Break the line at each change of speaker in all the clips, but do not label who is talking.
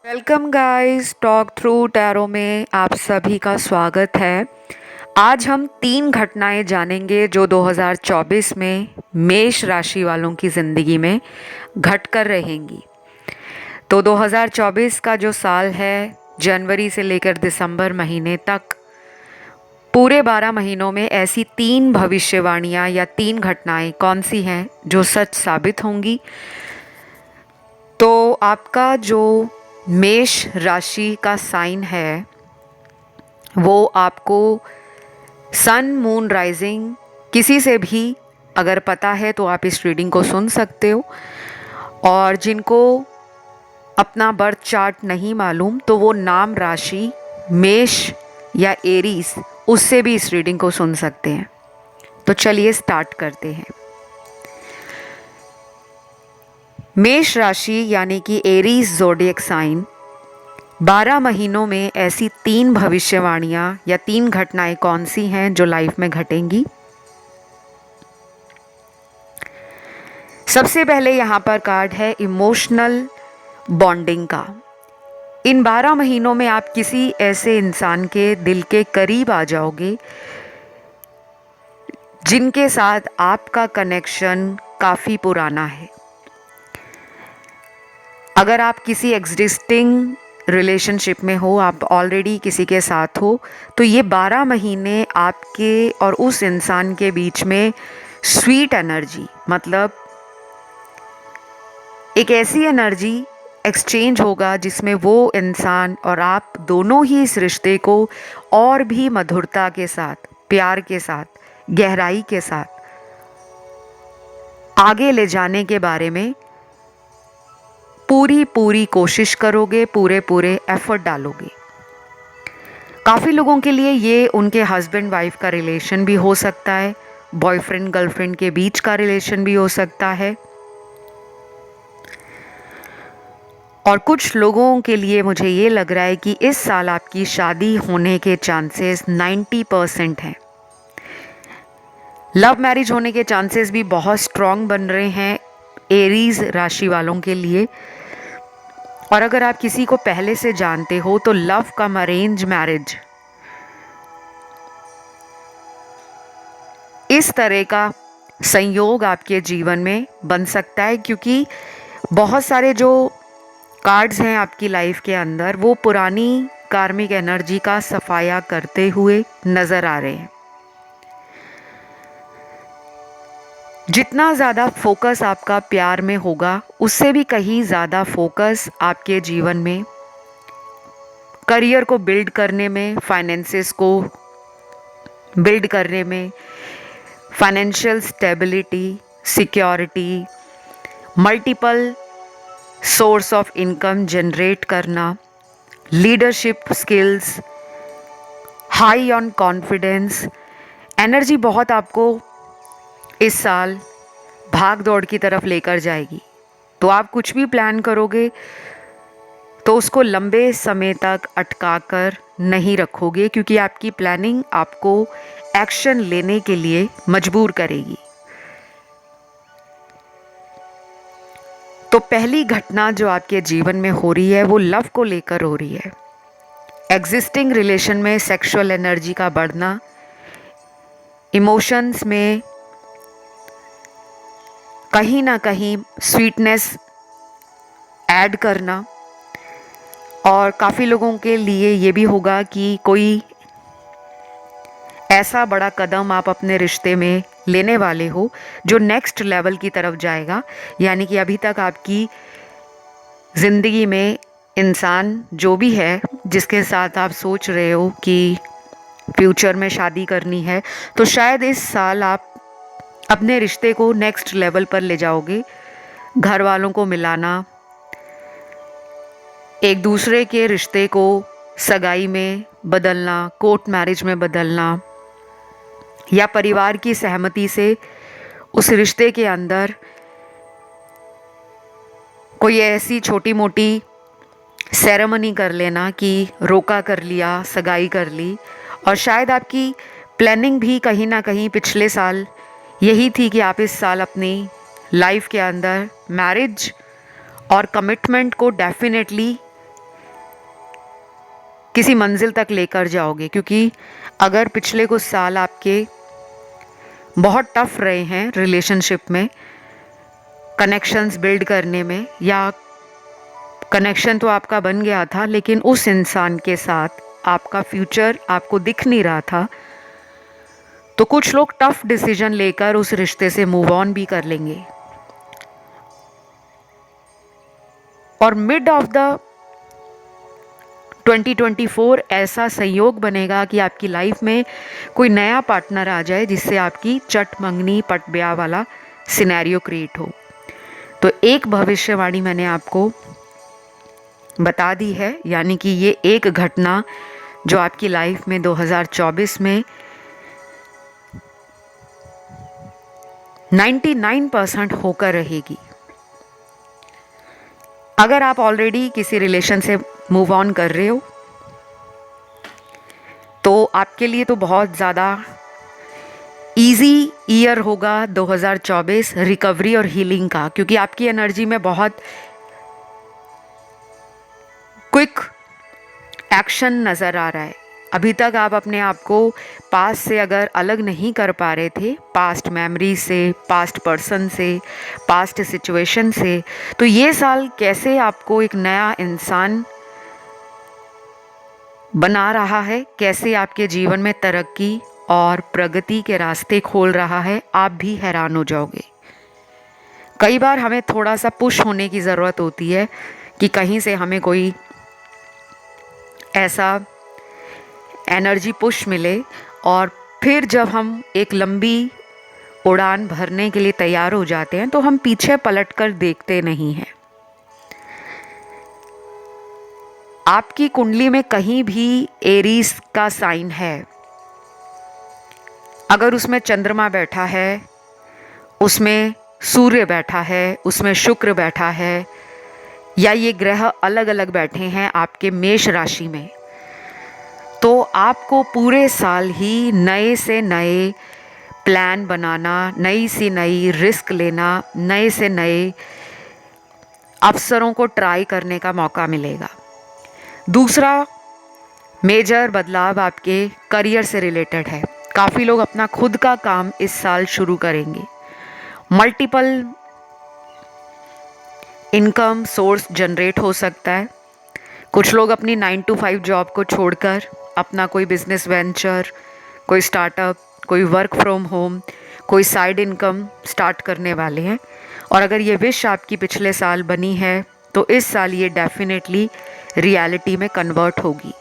Welcome guys, talk through tarot में आप सभी का स्वागत है। आज हम 3 घटनाएं जानेंगे जो 2024 में मेष राशि वालों की ज़िंदगी में घट कर रहेंगी। तो 2024 का जो साल है, जनवरी से लेकर दिसंबर महीने तक, पूरे 12 महीनों में ऐसी 3 भविष्यवाणियां या 3 घटनाएं कौन सी हैं जो सच साबित होंगी। तो आपका जो मेष राशि का साइन है वो आपको सन मून राइजिंग किसी से भी अगर पता है तो आप इस रीडिंग को सुन सकते हो, और जिनको अपना बर्थ चार्ट नहीं मालूम तो वो नाम राशि मेष या एरीज उससे भी इस रीडिंग को सुन सकते हैं। तो चलिए स्टार्ट करते हैं। मेष राशि यानी कि एरीज ज़ोडिएक साइन 12 महीनों में ऐसी 3 भविष्यवाणियां या 3 घटनाएं कौन सी हैं जो लाइफ में घटेंगी। सबसे पहले यहाँ पर कार्ड है इमोशनल बॉन्डिंग का। इन 12 महीनों में आप किसी ऐसे इंसान के दिल के करीब आ जाओगे जिनके साथ आपका कनेक्शन काफ़ी पुराना है। अगर आप किसी एग्जिस्टिंग रिलेशनशिप में हो, आप ऑलरेडी किसी के साथ हो, तो ये 12 महीने आपके और उस इंसान के बीच में स्वीट एनर्जी, मतलब एक ऐसी एनर्जी एक्सचेंज होगा जिसमें वो इंसान और आप दोनों ही इस रिश्ते को और भी मधुरता के साथ, प्यार के साथ, गहराई के साथ आगे ले जाने के बारे में पूरी कोशिश करोगे, पूरे एफर्ट डालोगे। काफ़ी लोगों के लिए ये उनके हस्बैंड वाइफ का रिलेशन भी हो सकता है, बॉयफ्रेंड गर्लफ्रेंड के बीच का रिलेशन भी हो सकता है, और कुछ लोगों के लिए मुझे ये लग रहा है कि इस साल आपकी शादी होने के चांसेस 90% हैं। लव मैरिज होने के चांसेस भी बहुत स्ट्रॉन्ग बन रहे हैं एरीज राशि वालों के लिए। और अगर आप किसी को पहले से जानते हो तो लव कम अरेंज मैरिज, इस तरह का संयोग आपके जीवन में बन सकता है, क्योंकि बहुत सारे जो कार्ड्स हैं आपकी लाइफ के अंदर वो पुरानी कार्मिक एनर्जी का सफाया करते हुए नजर आ रहे हैं। जितना ज़्यादा फोकस आपका प्यार में होगा, उससे भी कहीं ज़्यादा फोकस आपके जीवन में करियर को बिल्ड करने में, फाइनेंसेस को बिल्ड करने में, financial stability, security, multiple source of income generate करना, leadership skills, high on confidence, energy बहुत आपको इस साल भाग दौड़ की तरफ लेकर जाएगी। तो आप कुछ भी प्लान करोगे तो उसको लंबे समय तक अटका कर नहीं रखोगे, क्योंकि आपकी प्लानिंग आपको एक्शन लेने के लिए मजबूर करेगी। तो पहली घटना जो आपके जीवन में हो रही है वो लव को लेकर हो रही है। एग्जिस्टिंग रिलेशन में सेक्सुअल एनर्जी का बढ़ना, इमोशंस में कहीं ना कहीं स्वीटनेस ऐड करना, और काफ़ी लोगों के लिए ये भी होगा कि कोई ऐसा बड़ा कदम आप अपने रिश्ते में लेने वाले हो जो नेक्स्ट लेवल की तरफ जाएगा। यानी कि अभी तक आपकी ज़िंदगी में इंसान जो भी है जिसके साथ आप सोच रहे हो कि फ्यूचर में शादी करनी है, तो शायद इस साल आप अपने रिश्ते को नेक्स्ट लेवल पर ले जाओगे। घर वालों को मिलाना, एक दूसरे के रिश्ते को सगाई में बदलना, कोर्ट मैरिज में बदलना, या परिवार की सहमति से उस रिश्ते के अंदर कोई ऐसी छोटी मोटी सेरेमनी कर लेना कि रोका कर लिया, सगाई कर ली। और शायद आपकी प्लानिंग भी कहीं ना कहीं पिछले साल यही थी कि आप इस साल अपनी लाइफ के अंदर मैरिज और कमिटमेंट को डेफिनेटली किसी मंजिल तक लेकर जाओगे। क्योंकि अगर पिछले कुछ साल आपके बहुत टफ रहे हैं रिलेशनशिप में, कनेक्शंस बिल्ड करने में, या कनेक्शन तो आपका बन गया था लेकिन उस इंसान के साथ आपका फ्यूचर आपको दिख नहीं रहा था, तो कुछ लोग टफ डिसीजन लेकर उस रिश्ते से मूव ऑन भी कर लेंगे। और मिड ऑफ द 2024 ऐसा संयोग बनेगा कि आपकी लाइफ में कोई नया पार्टनर आ जाए जिससे आपकी चट मंगनी पट ब्याह वाला सिनेरियो क्रिएट हो। तो एक भविष्यवाणी मैंने आपको बता दी है, यानी कि ये एक घटना जो आपकी लाइफ में 2024 में 99% होकर रहेगी। अगर आप ऑलरेडी किसी रिलेशन से मूव ऑन कर रहे हो तो आपके लिए तो बहुत ज़्यादा इजी ईयर होगा 2024 रिकवरी और हीलिंग का, क्योंकि आपकी एनर्जी में बहुत क्विक एक्शन नज़र आ रहा है। अभी तक आप अपने आप को पास्ट से अगर अलग नहीं कर पा रहे थे, पास्ट मेमोरी से, पास्ट पर्सन से, पास्ट सिचुएशन से, तो ये साल कैसे आपको एक नया इंसान बना रहा है, कैसे आपके जीवन में तरक्की और प्रगति के रास्ते खोल रहा है, आप भी हैरान हो जाओगे। कई बार हमें थोड़ा सा पुश होने की ज़रूरत होती है कि कहीं से हमें कोई ऐसा एनर्जी पुश मिले, और फिर जब हम एक लंबी उड़ान भरने के लिए तैयार हो जाते हैं तो हम पीछे पलटकर देखते नहीं हैं। आपकी कुंडली में कहीं भी एरीज का साइन है, अगर उसमें चंद्रमा बैठा है, उसमें सूर्य बैठा है, उसमें शुक्र बैठा है, या ये ग्रह अलग अलग बैठे हैं आपके मेष राशि में, तो आपको पूरे साल ही नए से नए प्लान बनाना, नई से नई रिस्क लेना, नए से नए अवसरों को ट्राई करने का मौका मिलेगा। दूसरा मेजर बदलाव आपके करियर से रिलेटेड है। काफ़ी लोग अपना खुद का काम इस साल शुरू करेंगे। मल्टीपल इनकम सोर्स जनरेट हो सकता है। कुछ लोग अपनी 9 to 5 जॉब को छोड़कर अपना कोई बिजनेस वेंचर, कोई स्टार्टअप, कोई वर्क फ्रॉम होम, कोई साइड इनकम स्टार्ट करने वाले हैं। और अगर ये विश आपकी पिछले साल बनी है तो इस साल ये डेफिनेटली रियलिटी में कन्वर्ट होगी।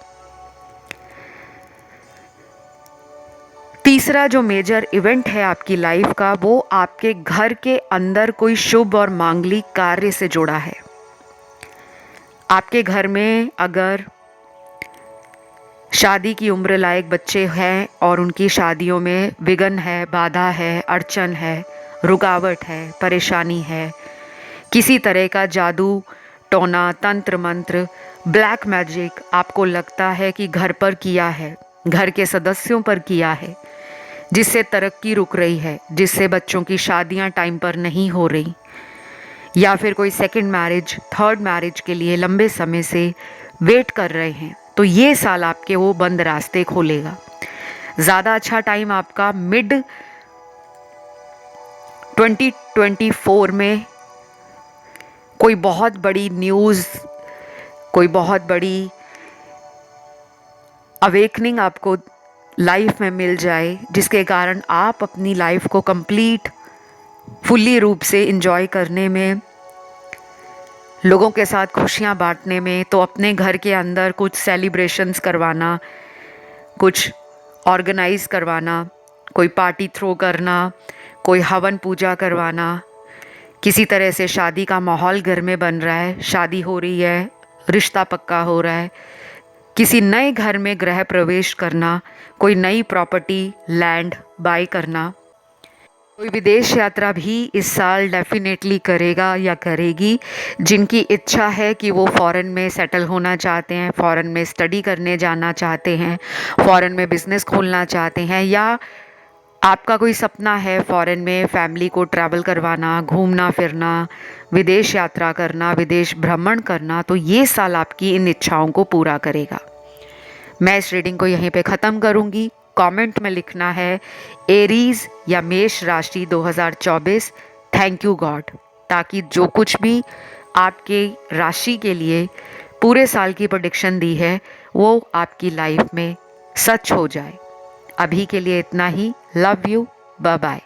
तीसरा जो मेजर इवेंट है आपकी लाइफ का, वो आपके घर के अंदर कोई शुभ और मांगलिक कार्य से जुड़ा है। आपके घर में अगर शादी की उम्र लायक बच्चे हैं और उनकी शादियों में विघ्न है, बाधा है, अड़चन है, रुकावट है, परेशानी है, किसी तरह का जादू टोना, तंत्र मंत्र, ब्लैक मैजिक आपको लगता है कि घर पर किया है, घर के सदस्यों पर किया है, जिससे तरक्की रुक रही है, जिससे बच्चों की शादियां टाइम पर नहीं हो रही, या फिर कोई सेकंड मैरिज, थर्ड मैरिज के लिए लंबे समय से वेट कर रहे हैं, तो ये साल आपके वो बंद रास्ते खोलेगा। ज़्यादा अच्छा टाइम आपका मिड 2024 में कोई बहुत बड़ी न्यूज़, कोई बहुत बड़ी अवेकनिंग आपको लाइफ में मिल जाए, जिसके कारण आप अपनी लाइफ को कंप्लीट फुल्ली रूप से एंजॉय करने में, लोगों के साथ खुशियां बांटने में, तो अपने घर के अंदर कुछ सेलिब्रेशंस करवाना, कुछ ऑर्गेनाइज करवाना, कोई पार्टी थ्रो करना, कोई हवन पूजा करवाना, किसी तरह से शादी का माहौल घर में बन रहा है, शादी हो रही है, रिश्ता पक्का हो रहा है, किसी नए घर में गृह प्रवेश करना, कोई नई प्रॉपर्टी लैंड बाय करना, कोई विदेश यात्रा भी इस साल डेफिनेटली करेगा या करेगी। जिनकी इच्छा है कि वो फॉरेन में सेटल होना चाहते हैं, फॉरेन में स्टडी करने जाना चाहते हैं, फॉरेन में बिजनेस खोलना चाहते हैं, या आपका कोई सपना है फॉरेन में फैमिली को ट्रैवल करवाना, घूमना फिरना, विदेश यात्रा करना, विदेश भ्रमण करना, तो ये साल आपकी इन इच्छाओं को पूरा करेगा। मैं इस रीडिंग को यहीं पे ख़त्म करूँगी। कमेंट में लिखना है एरीज या मेष राशि 2024 थैंक यू गॉड, ताकि जो कुछ भी आपके राशि के लिए पूरे साल की प्रेडिक्शन दी है वो आपकी लाइफ में सच हो जाए। अभी के लिए इतना ही। Love you, bye bye.